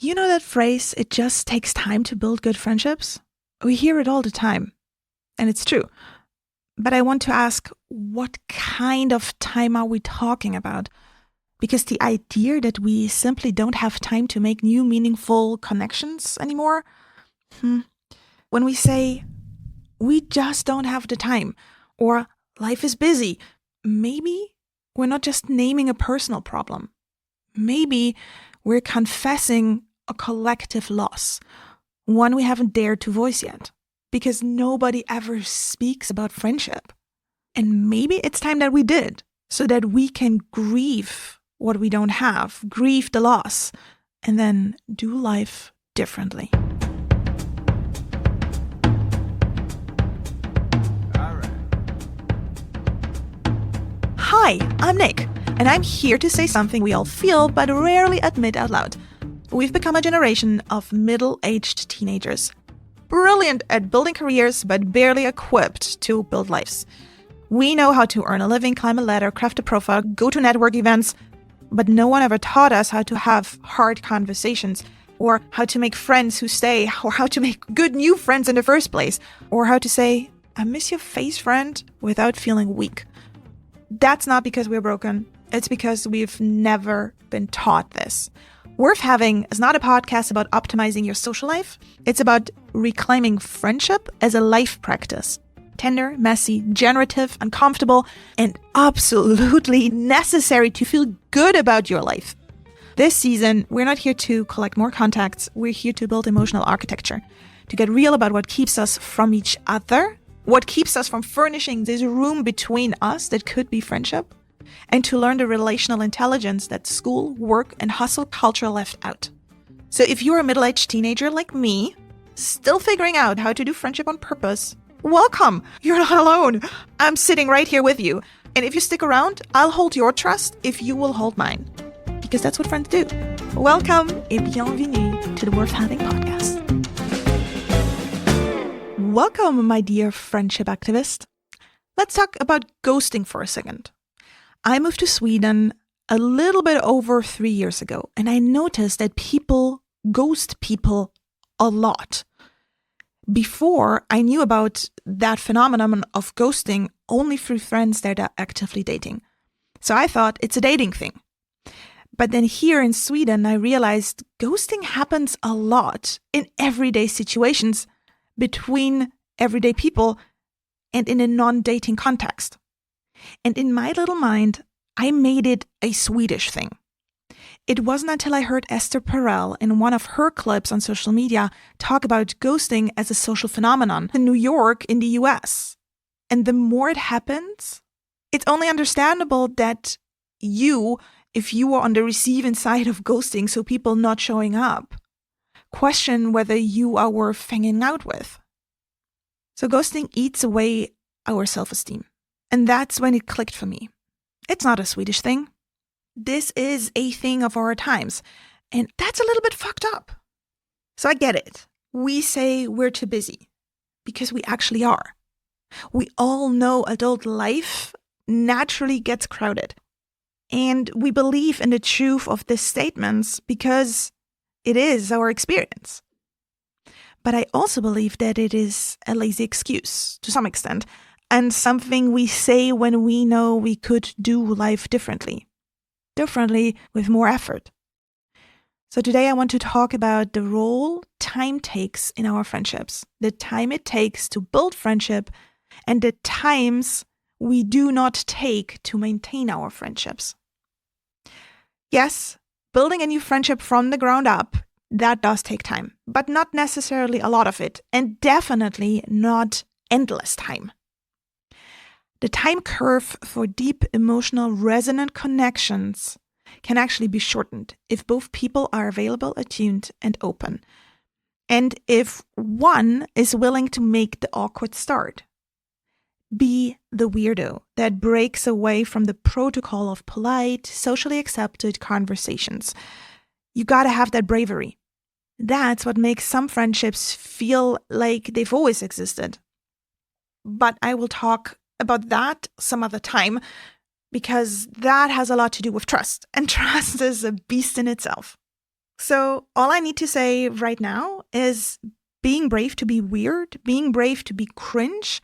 You know that phrase, it just takes time to build good friendships? We hear it all the time, and it's true. But I want to ask, what kind of time are we talking about? Because the idea that we simply don't have time to make new meaningful connections anymore, when we say, we just don't have the time, or life is busy, maybe we're not just naming a personal problem. Maybe we're confessing a collective loss, one we haven't dared to voice yet, because nobody ever speaks about friendship. And maybe it's time that we did, so that we can grieve what we don't have, grieve the loss, and then do life differently. Hi, I'm Nick, and I'm here to say something we all feel but rarely admit out loud. We've become a generation of middle-aged teenagers, brilliant at building careers but barely equipped to build lives. We know how to earn a living, climb a ladder, craft a profile, go to network events, but no one ever taught us how to have hard conversations, or how to make friends who stay, or how to make good new friends in the first place, or how to say, I miss your face, friend, without feeling weak. That's not because we're broken. It's because we've never been taught this. Worth Having is not a podcast about optimizing your social life. It's about reclaiming friendship as a life practice. Tender, messy, generative, uncomfortable, and absolutely necessary to feel good about your life. This season, we're not here to collect more contacts. We're here to build emotional architecture, to get real about what keeps us from each other, what keeps us from furnishing this room between us that could be friendship, and to learn the relational intelligence that school, work, and hustle culture left out. So if you're a middle-aged teenager like me, still figuring out how to do friendship on purpose, welcome! You're not alone. I'm sitting right here with you. And if you stick around, I'll hold your trust if you will hold mine. Because that's what friends do. Welcome et bienvenue to the Worth Having podcast. Welcome, my dear friendship activist. Let's talk about ghosting for a second. I moved to Sweden a little bit over 3 years ago, and I noticed that people ghost people a lot. Before, I knew about that phenomenon of ghosting only through friends that are actively dating. So I thought it's a dating thing. But then here in Sweden, I realized ghosting happens a lot in everyday situations between everyday people and in a non-dating context. And in my little mind, I made it a Swedish thing. It wasn't until I heard Esther Perel in one of her clips on social media talk about ghosting as a social phenomenon in New York in the US. And the more it happens, it's only understandable that if you are on the receiving side of ghosting, so people not showing up, question whether you are worth hanging out with. So ghosting eats away our self-esteem. And that's when it clicked for me. It's not a Swedish thing. This is a thing of our times. And that's a little bit fucked up. So I get it. We say we're too busy because we actually are. We all know adult life naturally gets crowded. And we believe in the truth of these statements because it is our experience. But I also believe that it is a lazy excuse to some extent, and something we say when we know we could do life differently with more effort. So today I want to talk about the role time takes in our friendships, the time it takes to build friendship, and the times we do not take to maintain our friendships. Yes, building a new friendship from the ground up, that does take time, but not necessarily a lot of it, and definitely not endless time. The time curve for deep emotional resonant connections can actually be shortened if both people are available, attuned, and open. And if one is willing to make the awkward start. Be the weirdo that breaks away from the protocol of polite, socially accepted conversations. You gotta have that bravery. That's what makes some friendships feel like they've always existed. But I will talk about that some other time because that has a lot to do with trust. And trust is a beast in itself. So all I need to say right now is being brave to be weird, being brave to be cringe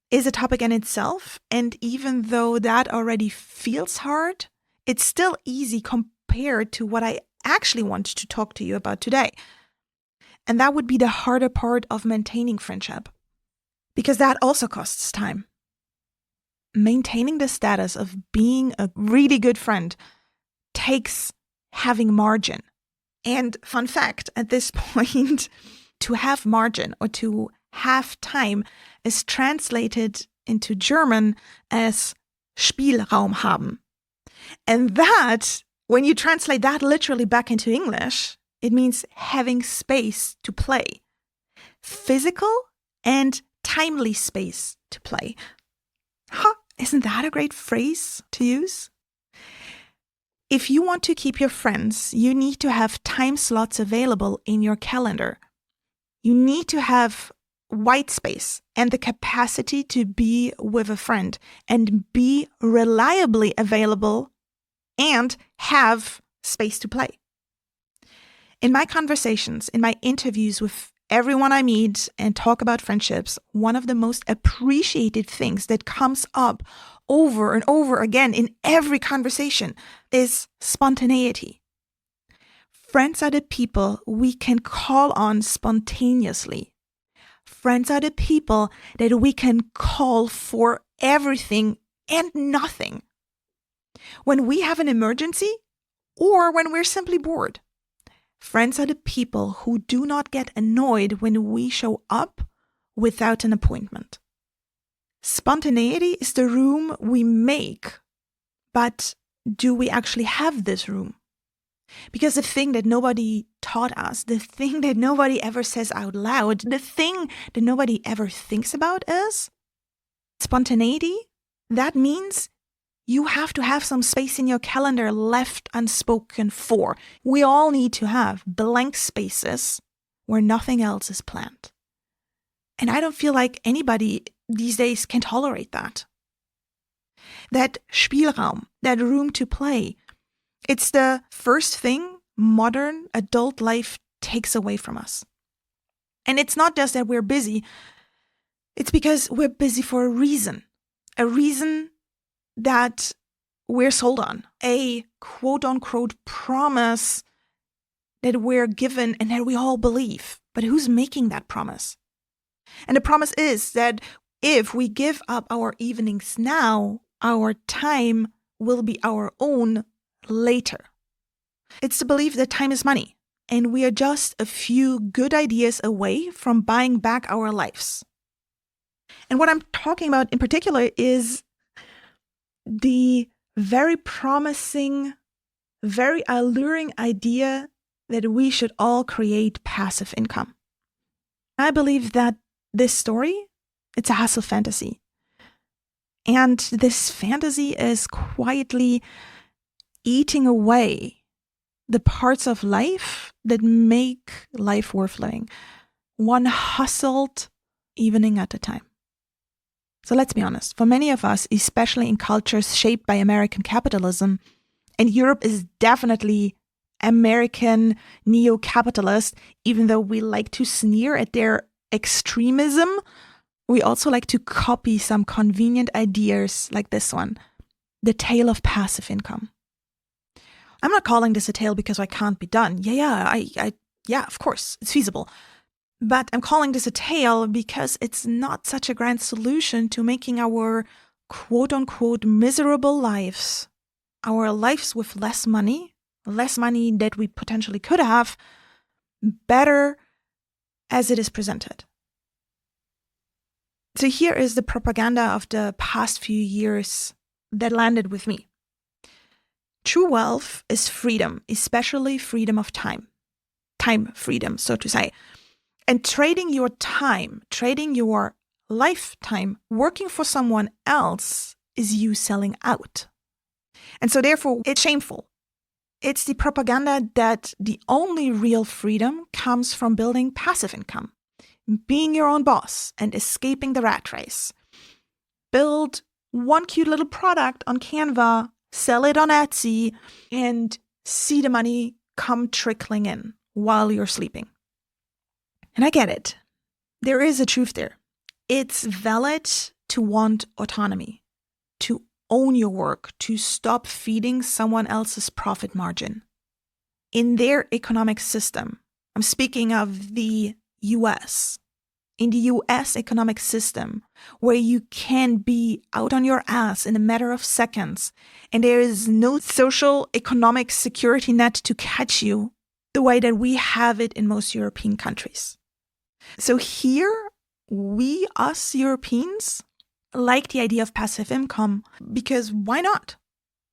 is a topic in itself. And even though that already feels hard, it's still easy compared to what I actually want to talk to you about today. And that would be the harder part of maintaining friendship, because that also costs time. Maintaining the status of being a really good friend takes having margin. And fun fact, at this point, to have margin or to have time is translated into German as Spielraum haben. And that, when you translate that literally back into English, it means having space to play. Physical and timely space to play. Isn't that a great phrase to use? If you want to keep your friends, you need to have time slots available in your calendar. You need to have white space and the capacity to be with a friend and be reliably available and have space to play. In my conversations, in my interviews with everyone I meet and talk about friendships, one of the most appreciated things that comes up over and over again in every conversation is spontaneity. Friends are the people we can call on spontaneously. Friends are the people that we can call for everything and nothing. When we have an emergency or when we're simply bored. Friends are the people who do not get annoyed when we show up without an appointment. Spontaneity is the room we make, but do we actually have this room? Because the thing that nobody taught us, the thing that nobody ever says out loud, the thing that nobody ever thinks about is spontaneity. That means you have to have some space in your calendar left unspoken for. We all need to have blank spaces where nothing else is planned. And I don't feel like anybody these days can tolerate that. That Spielraum, that room to play, it's the first thing modern adult life takes away from us. And it's not just that we're busy, it's because we're busy for a reason that we're sold on, a quote-unquote promise that we're given and that we all believe. But who's making that promise? And the promise is that if we give up our evenings now, our time will be our own later. It's the belief that time is money, and we are just a few good ideas away from buying back our lives. And what I'm talking about in particular is the very promising, very alluring idea that we should all create passive income. I believe that this story, it's a hustle fantasy. And this fantasy is quietly eating away the parts of life that make life worth living, one hustled evening at a time. So let's be honest, for many of us, especially in cultures shaped by American capitalism, and Europe is definitely American neo-capitalist, even though we like to sneer at their extremism, we also like to copy some convenient ideas like this one, the tale of passive income. I'm not calling this a tale because I can't be done. Yeah, of course, it's feasible. But I'm calling this a tale because it's not such a grand solution to making our quote-unquote miserable lives, our lives with less money that we potentially could have, better as it is presented. So here is the propaganda of the past few years that landed with me. True wealth is freedom, especially freedom of time. Time freedom, so to say. And trading your time, trading your lifetime, working for someone else is you selling out. And so therefore, it's shameful. It's the propaganda that the only real freedom comes from building passive income, being your own boss and escaping the rat race. Build one cute little product on Canva, sell it on Etsy, and see the money come trickling in while you're sleeping. And I get it. There is a truth there. It's valid to want autonomy, to own your work, to stop feeding someone else's profit margin. In their economic system, I'm speaking of the US. In the US economic system, where you can be out on your ass in a matter of seconds, and there is no social economic security net to catch you the way that we have it in most European countries. So here, us Europeans, like the idea of passive income because why not?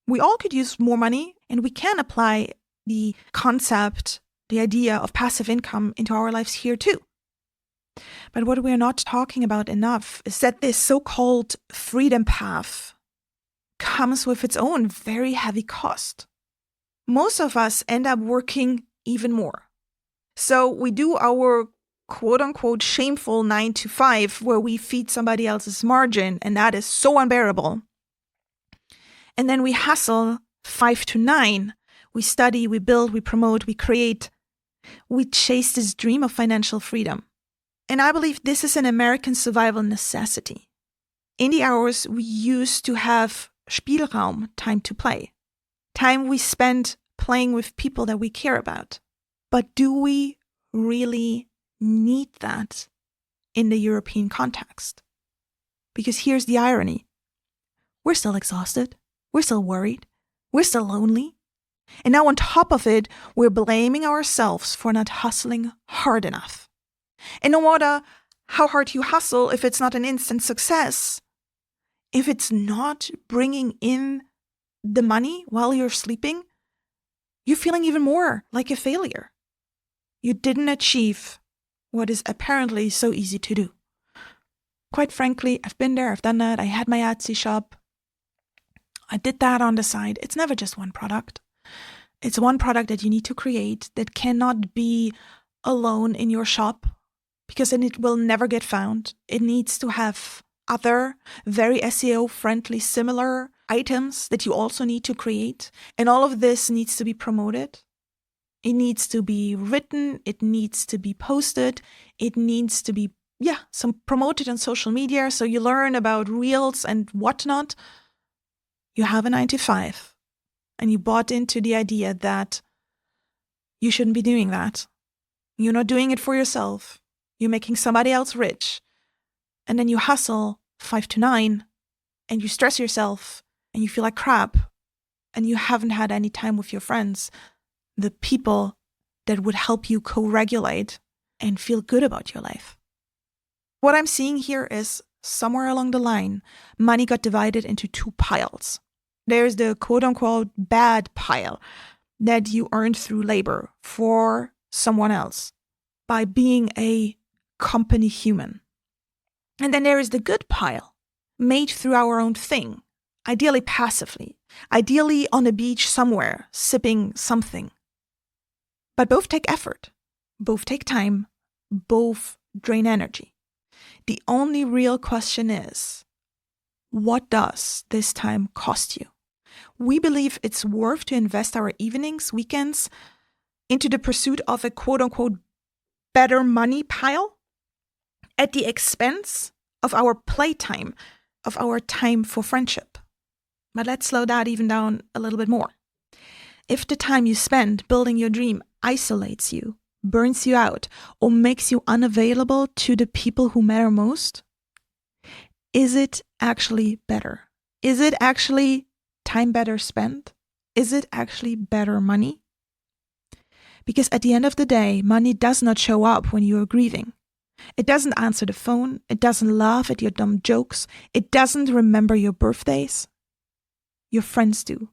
We all could use more money, and we can apply the concept, the idea of passive income into our lives here too. But what we're not talking about enough is that this so-called freedom path comes with its own very heavy cost. Most of us end up working even more. So we do our quote-unquote shameful 9 to 5 where we feed somebody else's margin, and that is so unbearable. And then we hustle 5 to 9. We study, we build, we promote, we create. We chase this dream of financial freedom. And I believe this is an American survival necessity. In the hours we used to have Spielraum, time to play, time we spend playing with people that we care about. But do we really need that in the European context? Because here's the irony. We're still exhausted. We're still worried. We're still lonely. And now on top of it, we're blaming ourselves for not hustling hard enough. And no matter how hard you hustle, if it's not an instant success, if it's not bringing in the money while you're sleeping, you're feeling even more like a failure. You didn't achieve what is apparently so easy to do. Quite frankly, I've been there, I've done that. I had my Etsy shop. I did that on the side. It's never just one product. It's one product that you need to create that cannot be alone in your shop, because then it will never get found. It needs to have other, very SEO-friendly, similar items that you also need to create. And all of this needs to be promoted. It needs to be written. It needs to be posted. It needs to be, some promoted on social media. So you learn about reels and whatnot. You have a 9 to 5. And you bought into the idea that you shouldn't be doing that. You're not doing it for yourself. You're making somebody else rich. And then you hustle 5 to 9 and you stress yourself and you feel like crap and you haven't had any time with your friends, the people that would help you co-regulate and feel good about your life. What I'm seeing here is somewhere along the line, money got divided into two piles. There's the quote-unquote bad pile that you earned through labor for someone else by being a company human. And then there is the good pile, made through our own thing, ideally passively, ideally on a beach somewhere, sipping something. But both take effort, both take time, both drain energy. The only real question is, what does this time cost you? We believe it's worth to invest our evenings, weekends, into the pursuit of a quote-unquote better money pile at the expense of our playtime, of our time for friendship. But let's slow that even down a little bit more. If the time you spend building your dream isolates you, burns you out, or makes you unavailable to the people who matter most, is it actually better? Is it actually time better spent? Is it actually better money? Because at the end of the day, money does not show up when you are grieving. It doesn't answer the phone. It doesn't laugh at your dumb jokes. It doesn't remember your birthdays. Your friends do.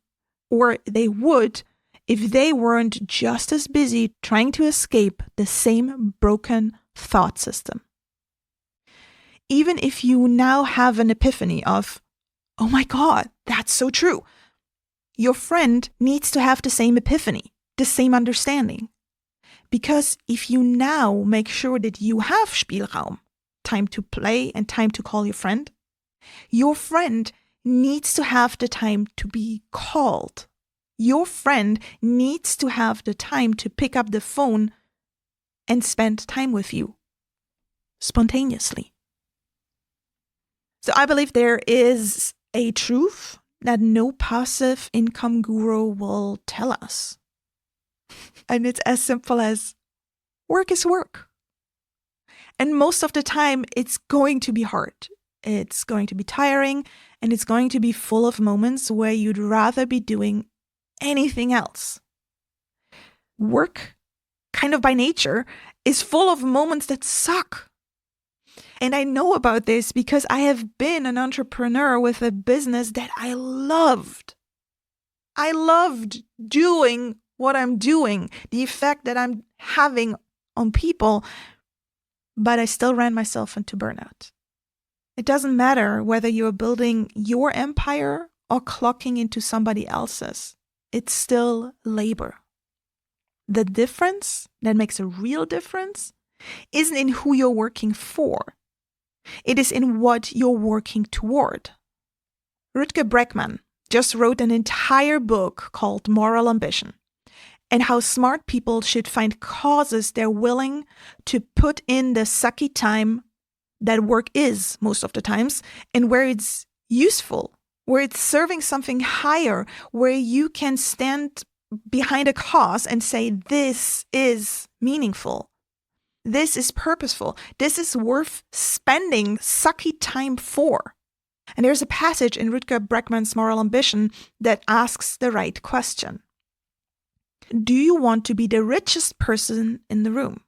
Or they would if they weren't just as busy trying to escape the same broken thought system. Even if you now have an epiphany of, oh my God, that's so true. Your friend needs to have the same epiphany, the same understanding. Because if you now make sure that you have Spielraum, time to play and time to call your friend needs to have the time to be called Your friend needs to have the time to pick up the phone and spend time with you spontaneously. So I believe there is a truth that no passive income guru will tell us. And it's as simple as work is work. And most of the time, it's going to be hard. It's going to be tiring, and it's going to be full of moments where you'd rather be doing anything else. Work, kind of by nature, is full of moments that suck. And I know about this because I have been an entrepreneur with a business that I loved. I loved doing what I'm doing, the effect that I'm having on people, but I still ran myself into burnout. It doesn't matter whether you're building your empire or clocking into somebody else's. It's still labor. The difference that makes a real difference isn't in who you're working for. It is in what you're working toward. Rutger Bregman just wrote an entire book called Moral Ambition, and how smart people should find causes they're willing to put in the sucky time that work is most of the times, and where it's useful, where it's serving something higher, where you can stand behind a cause and say, this is meaningful. This is purposeful. This is worth spending sucky time for. And there's a passage in Rutger Bregman's Moral Ambition that asks the right question. Do you want to be the richest person in the room?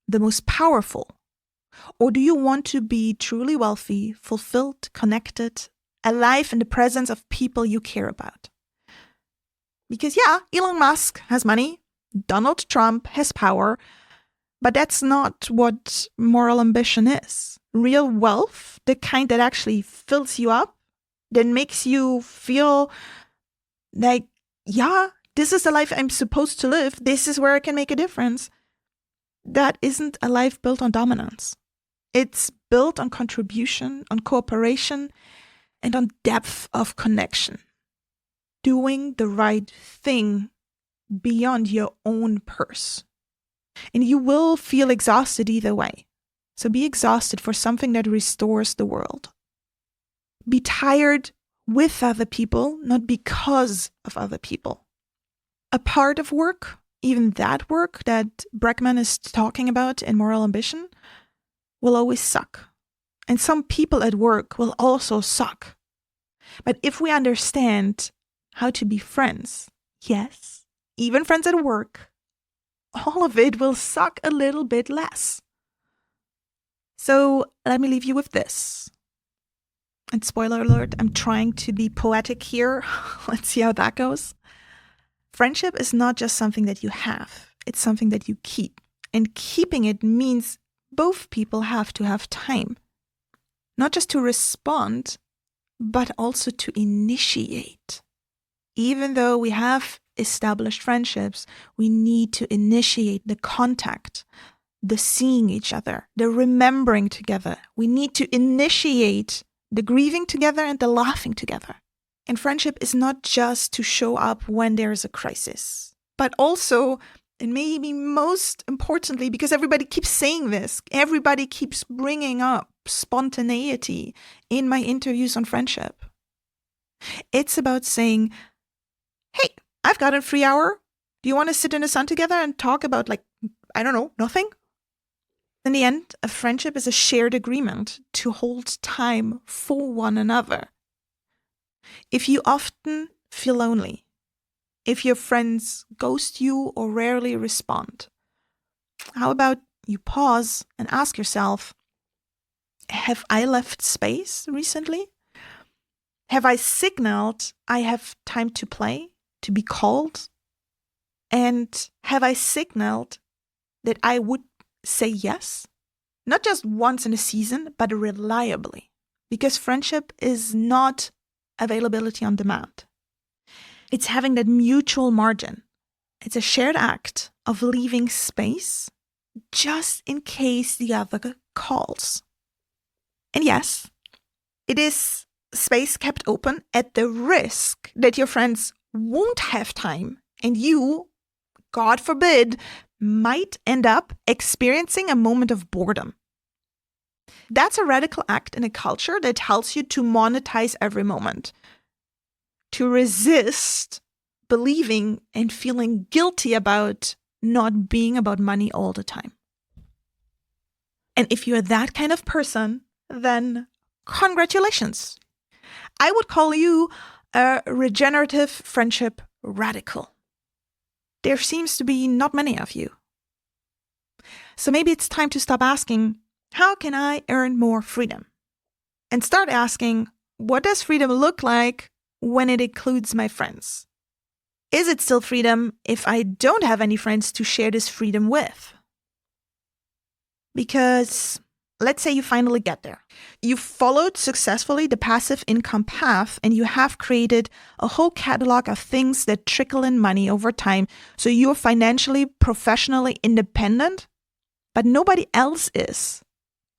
The most powerful? Or do you want to be truly wealthy, fulfilled, connected, alive in the presence of people you care about? Because Elon Musk has money, Donald Trump has power, but that's not what moral ambition is. Real wealth, the kind that actually fills you up, that makes you feel like, this is the life I'm supposed to live. This is where I can make a difference. That isn't a life built on dominance. It's built on contribution, on cooperation, and on depth of connection. Doing the right thing beyond your own purse. And you will feel exhausted either way. So be exhausted for something that restores the world. Be tired with other people, not because of other people. A part of work, even that work that Bregman is talking about in Moral Ambition, will always suck. And some people at work will also suck. But if we understand how to be friends, yes, even friends at work, all of it will suck a little bit less. So let me leave you with this. And spoiler alert, I'm trying to be poetic here. Let's see how that goes. Friendship is not just something that you have. It's something that you keep. And keeping it means both people have to have time. Not just to respond, but also to initiate. Even though we have established friendships, we need to initiate the contact, the seeing each other, the remembering together. We need to initiate the grieving together and the laughing together. And friendship is not just to show up when there is a crisis, but also, and maybe most importantly, because everybody keeps saying this, everybody keeps bringing up spontaneity in my interviews on friendship. It's about saying, hey, I've got a free hour. Do you want to sit in the sun together and talk about nothing? In the end, a friendship is a shared agreement to hold time for one another. If you often feel lonely, if your friends ghost you or rarely respond, how about you pause and ask yourself, have I left space recently? Have I signaled I have time to play, to be called? And have I signaled that I would say yes? Not just once in a season, but reliably. Because friendship is not availability on demand. It's having that mutual margin. It's a shared act of leaving space just in case the other calls. And yes, it is space kept open at the risk that your friends won't have time, and you, God forbid, might end up experiencing a moment of boredom. That's a radical act in a culture that tells you to monetize every moment, to resist believing and feeling guilty about not being about money all the time. And if you're that kind of person, then congratulations. I would call you a regenerative friendship radical. There seems to be not many of you. So maybe it's time to stop asking, how can I earn more freedom? And start asking, what does freedom look like when it includes my friends? Is it still freedom if I don't have any friends to share this freedom with? Because let's say you finally get there. You followed successfully the passive income path and you have created a whole catalog of things that trickle in money over time. So you're financially, professionally independent, but nobody else is.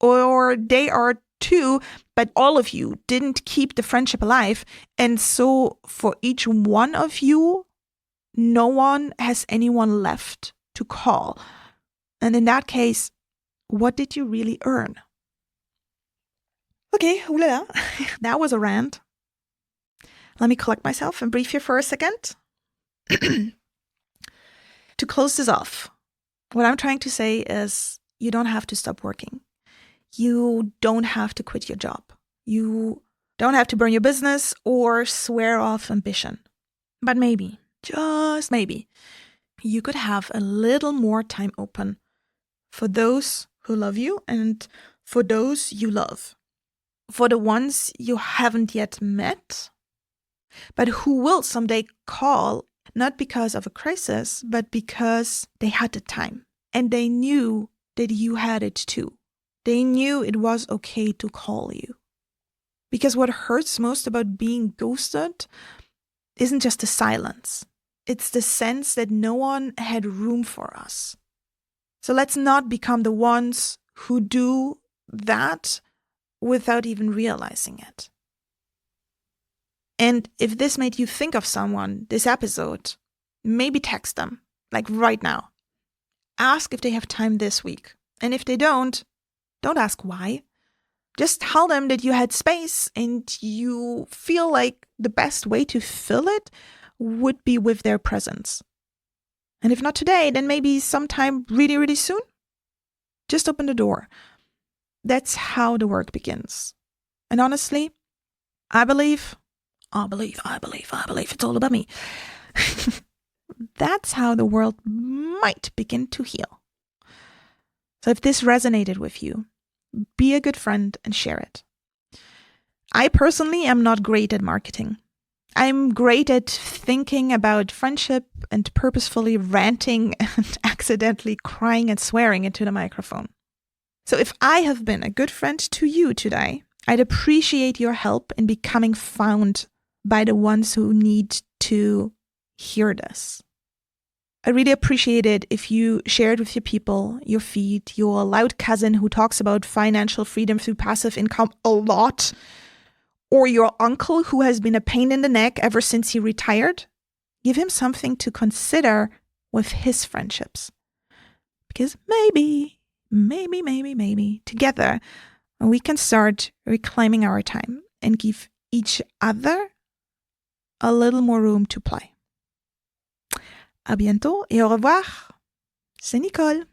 Or they are too, but all of you didn't keep the friendship alive. And so for each one of you, no one has anyone left to call. And in that case, what did you really earn? Okay, oulala, that was a rant. Let me collect myself and breathe here for a second. To close this off, what I'm trying to say is you don't have to stop working. You don't have to quit your job. You don't have to burn your business or swear off ambition. But maybe, just maybe, you could have a little more time open for those who love you and for those you love. For the ones you haven't yet met, but who will someday call, not because of a crisis, but because they had the time and they knew that you had it too. They knew it was okay to call you. Because what hurts most about being ghosted isn't just the silence. It's the sense that no one had room for us. So let's not become the ones who do that without even realizing it. And if this made you think of someone, this episode, maybe text them, like right now. Ask if they have time this week. And if they don't ask why. Just tell them that you had space and you feel like the best way to fill it would be with their presence. And if not today, then maybe sometime really, really soon. Just open the door. That's how the work begins. And honestly, I believe, it's all about me. That's how the world might begin to heal. So if this resonated with you, be a good friend and share it. I personally am not great at marketing. I'm great at thinking about friendship and purposefully ranting and accidentally crying and swearing into the microphone. So if I have been a good friend to you today, I'd appreciate your help in becoming found by the ones who need to hear this. I really appreciate it if you share it with your people, your feed, your loud cousin who talks about financial freedom through passive income a lot, or your uncle who has been a pain in the neck ever since he retired. Give him something to consider with his friendships. Because maybe, together, we can start reclaiming our time and give each other a little more room to play. À bientôt et au revoir. C'est Nicole.